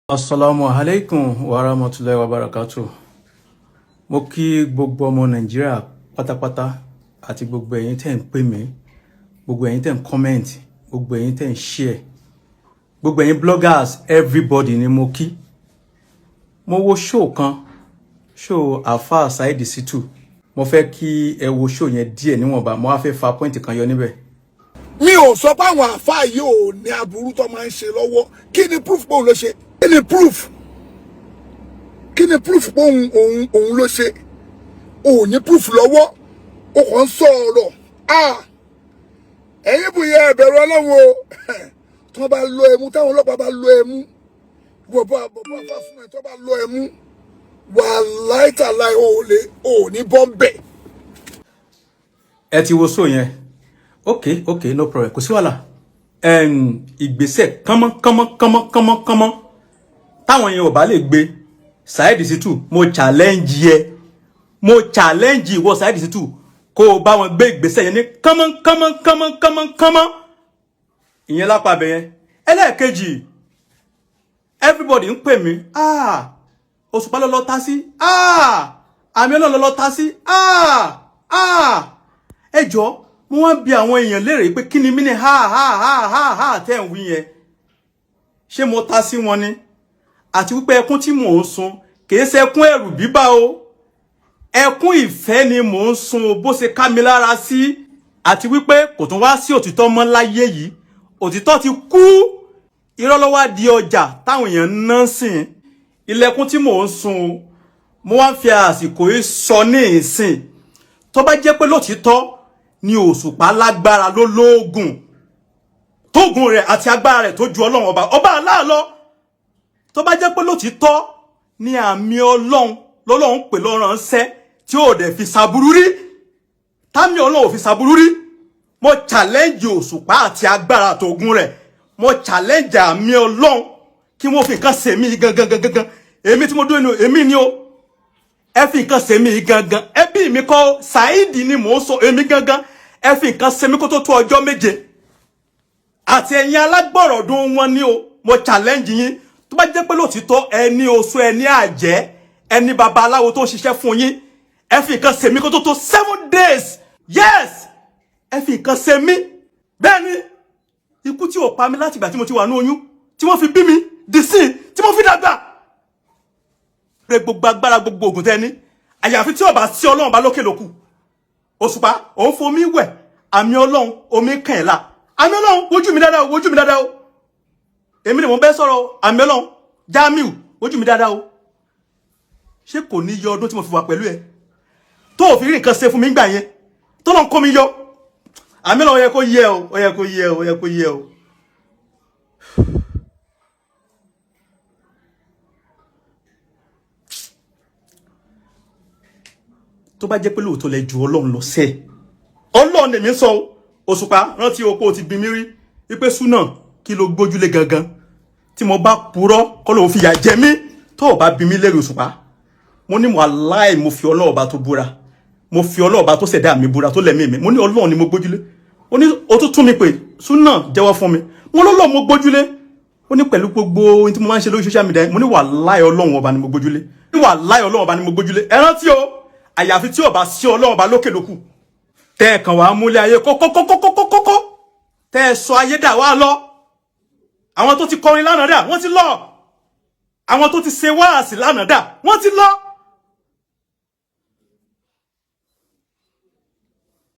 Assalamu alaikum wa rahmatullahi wa barakatuh. Mo kí gbogbo ọmọ Nàìjíríà pátápátá àti gbogbo ẹ̀yin tẹ́ ń pè mí, gbogbo ẹ̀yin tẹ́ ń comment, gbogbo ẹ̀yin tẹ́ ń share, gbogbo ẹ̀yin bloggers, everybody ni mo kí. Mo wo show kan, show Alfa Saheed Shittu. Mo fẹ́ kí ẹ wo show yẹn díẹ̀ níwọ̀nba, mo wá fẹ́ fa point kan yọ níbẹ̀. Mi ò sọ pé àwọn àfáà yìí ò ní aburú tó máa ń ṣe lọ́wọ́. Kí ni proof pé òun ló ṣe? Kí ni proof? Kí ni proof pé òun ló ṣe? Ò ní proof lọ́wọ́. Ó kàn ń sọ̀rọ̀. Ẹ̀yin bùyẹ ẹ̀bẹ̀rù Ọlọ́run o. Tó bá lo ẹmu, táwọn ọlọ́pàá bá lo ẹmu. Bọ̀bọ̀ àfá fún ẹ tó bá lo ẹmu. Wàláhì tàláhì ò ní bọ́m̀bẹ̀. Ẹ ti wo show yẹn. Okay, no problem. Kò sí wàhálà. Ìgbésẹ̀ kánmọ́ táwọn yẹn ò bá lè gbé Saheed Shittu, mo challenge ìwọ Saheed Shittu kó o bá wọn gbé ìgbésẹ̀ yẹn ní kánmọ́. Ìyẹn lápá bẹ̀ yẹn. Ẹlẹ́ẹ̀kejì, everybody ń pè mí. Òṣùpá lọ́lọ́ tá sí. Àmì Ọlọ́run lọ́lọ́ tá sí. Ẹ jọ̀ọ́, mo wá bi àwọn èèyàn léèrè pé kí ni mí ní ha tẹ́ ń wí yẹn. Ṣé mo ta sí wọn ni? Àti wípé ẹkún tí mò ń sun kìí ṣe ẹkún ẹ̀rù bíbá o. Ẹkún ìfẹ́ ni mò ń sun o, bó ṣe ká mi lára sí. Àti wípé kò tún wá sí òtítọ́ mọ́ láyé yìí. Òtítọ́ ti kú. Irọ́ ló wá di ọjà táwọn èèyàn ń ná sìn. Ilẹ̀kùn tí mò ń sun o. Mo wá ń fi àsìkò yìí sọ ní ìsìn. Tó bá jẹ́ pé lótìítọ́ ni Òṣùpá lágbára ló lóògùn tóògùn rẹ̀ àti agbára rẹ̀ tó ju Ọlọ́run ọba aláàlọ́. Tó bá jẹ́ pé lótìítọ́ ni àmì Ọlọ́run pè lọ́rọ̀ ńṣẹ́ tí ó dẹ̀ fi ṣàbúrú rí, támì Ọlọ́run ò fi ṣàbúrú rí. Mo challenge Òṣùpá àti agbára tóògùn rẹ̀. Mo challenge àmì Ọlọ́run kí wọ́n fi nǹkan ṣe mí gangan. Èmi tí mo dúró ní èmi ni o. Ẹ fi nǹkan ṣe mí gangan. Ẹbí mi kọ́ Saheed ni mò ń sọ èmi gangan. Ẹ fi nǹkan ṣe mí kó tó ọjọ́ méje. Àti ẹ̀yin alágbọ̀rọ̀dún wọn ni o. Mo challenge yín. Tó bá jẹ́ pé lótìítọ́ ẹni oṣù ẹni àjẹ́ ẹni babaláwo tó ń ṣiṣẹ́ fún yín. Ẹ fi nǹkan ṣe mí kó tó 7 days. Yes! Ẹ fi nǹkan ṣe mí. Bẹ́ẹ̀ ni ikú tí ò pa mí láti ìgbà tí mo ti wà ní oyún, tí wọ́n fi bí mi dì sí, tí mo fi dàgbà. Re gbogbo agbára gbogbo ogun tẹ́ni. Àyàfi tí ó bá sí Ọlọ́run bá lókè lókù. Òṣùpá, òun fomi wẹ̀, àmì Ọlọ́run, omi kàn ẹ́ la. Àmì Ọlọ́run, wojú mi dáadáa o. Èmi ni mo bẹ́ sọ̀rọ̀, àmì Ọlọ́run, Jamiu, wojú mi dáadáa o. Ṣé kò ní yọ ọdún tí mo fi wà pẹ̀lú ẹ? Tó ò fi rí nǹkan ṣe fún mi gbà yẹn. Tó lọ ń kó mi yọ. Àmì Ọlọ́run ó yẹ kó yẹ o. Tó bá jẹ́ pé lóòótọ́ lẹ ju Ọlọ́run lọ sẹ́. Ọlọ́run lèmi sọ o. Òṣùpá, rántí o pé o ti bi mí rí wípé súnà kí ló gbójúlé gangan. Tí mo bá purọ́ kọ́ ló fi yà jẹ mí. Tó bá bi mí léèrè Òṣùpá. Mo ní wàláhì mo fi Ọlọ́run ọba tó búra. Mo fi Ọlọ́run ọba tó ṣẹ̀dá mi búra tó lẹ̀mí mi. Mo ní Ọlọ́run ni mo gbójúlé. Ó ní o tún tún mi pé súnà jẹ́wọ́ fún mi. Mo lọ́lọ́ mo gbójúlé. Ó ní pẹ̀lú gbogbo ohun tí mo máa ń ṣe lórí social media. Mo ní wàláhì Ọlọ́run ọba ni mo gbójúlé. Ẹ rántí o. Àyàfi tí ó bá sí Ọlọ́run bá lókè lókù. Tẹ́ kàn wá múlẹ̀ ayé kókókókókókókó. Tẹ́ sọ ayé dà wá lọ. Àwọn tó ti kọrin lánàá dà, wọ́n ti lọ. Àwọn tó ti ṣe wáàsí lánàá dà, wọ́n ti lọ.